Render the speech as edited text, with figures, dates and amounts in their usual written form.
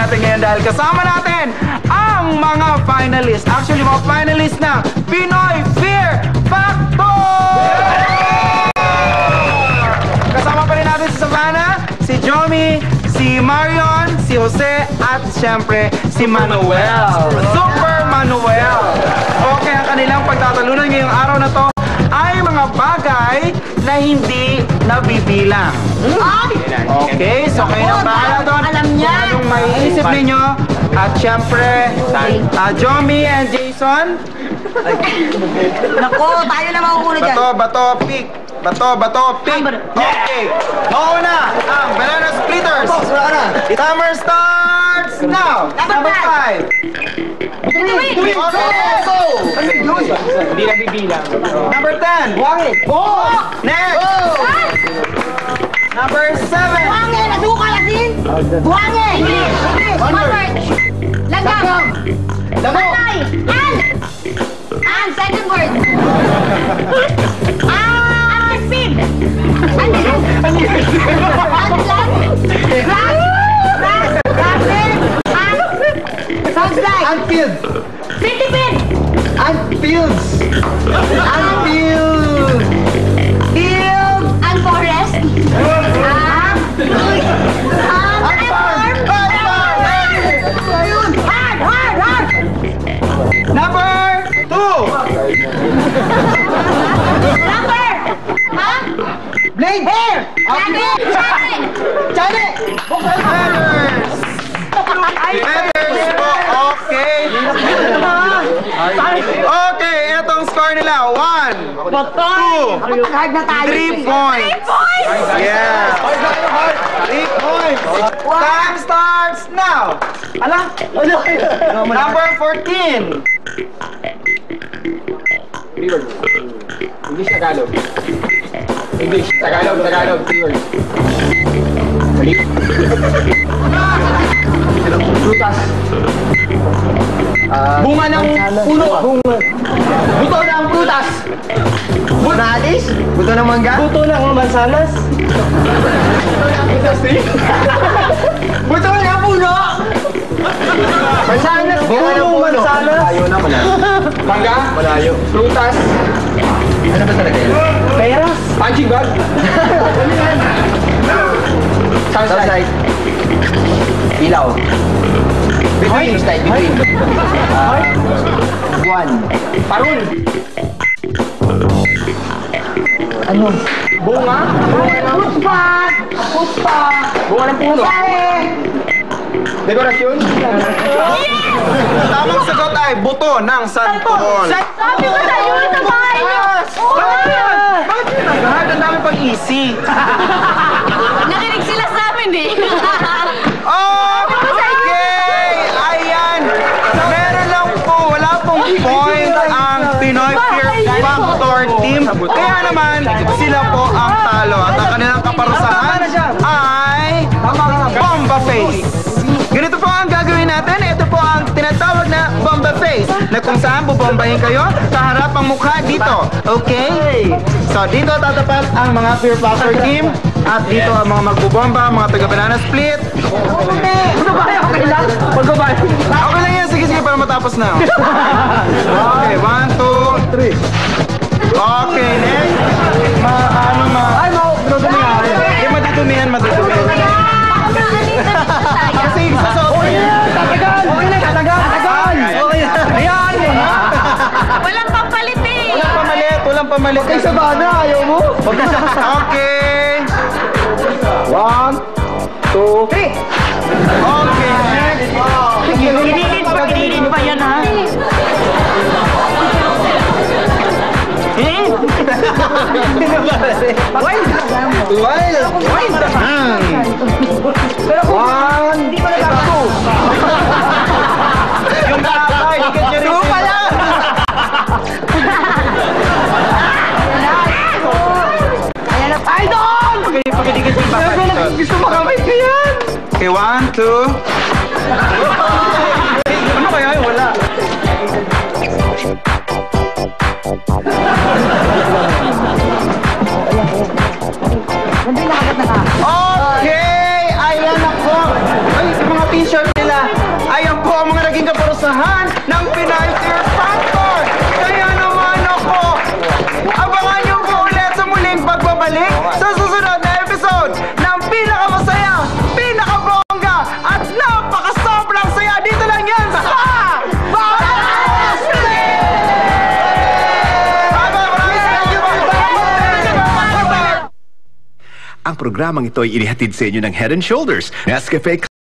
natin ngayon dahil kasama natin ang mga finalists. Actually, mga finalists ng Pinoy Fear Factor! Kasama pa rin natin si Savannah, si Jomi, si Marion, si Jose, at siyempre si Manuel. Super Manuel! Okay, ang kanilang pagtatalunan ngayong araw na to ay mga bagay na hindi nabibilang. Okay, so kayo nang bahala doon. Alam niya. Kung anong maiisip ninyo. At syempre, Jomi and Jason. Nako, tayo na makukulo dyan. Bato, pick. Bato, pick. Okay. Mauna ang Banana Splitters. Timer starts now. Number 5. Okay, go! Hindi nabibilang. Number 10. Buhangin. Next. Number 7. Buhangin, nasuka natin. Buhangin. One word. Langgam. Patay. And second word. Antisip. Unfield. Centipede. Unfields. Field. And forest. Hard. Number 2. Number. Blade. Hair. Chane. Feathers po. Okay. Okay, etong score nila. 1, 2, 3 points. Yeah. 3 points. Time starts now. Number 14. English, Tagalog. English, Tagalog, 3 words. Prutas. Bunga ng puno. Buto ng prutas. Nalis? Buto ng mangga? Buto ng mansanas? Buto ng puno! Mansanas? Bunga ng mansanas? Malayo na, mangga? Malayo. Prutas? Ano ba talaga yun? Peras? Punching bag? Southside. Ilaw. Between. Buwan. Parul. Ano? Bunga? Puspa. Bunga ng puno. Dekorasyon? Tamang sagot ay buto ng santon. Sabi ko sa'yo, sa bahay niyo. Bakit yun agad? Ang dami pag-easy. Nakinig sila sa amin eh. Okay! Ayan! Meron lang po, wala pong point ang Pinoy Fear Factor team. Kaya naman, sila po ang talo. At ang kanilang kaparusahan ay Bomba Face. Ganito po ang gagawin natin. Ito po ang tinatawag na Bomba Face. Na kung saan bubombahin kayo sa harap ang mukha dito. Okay? So dito tatapat ang mga Fear Factor team. At dito ang mga magbubomba, mga taga-banana split. Okay lang? Okay lang yan. Sige, para matapos na. Okay, 1, 2, 3. Okay, next. Madudumihan. Kasi sa sobrang. Tatagal. Ayan. Walang pampalit eh. Walang pamalit. Okay, Savannah, ayaw mo? Okay. 1, 2, 3. Okay, next. Kinilid pa yan ha. One. Yung tatay, higit niya rin. Two pala. Ayan na, idol! Pagkadigan yung tatay. Gusto makamay ka yan! Okay, 1, 2. Ano kaya yung wala? Okay! Ayan ako! Ay, yung mga t-shirt nila. programang ito ay inihatid sa inyo ng Head & Shoulders, Nescafe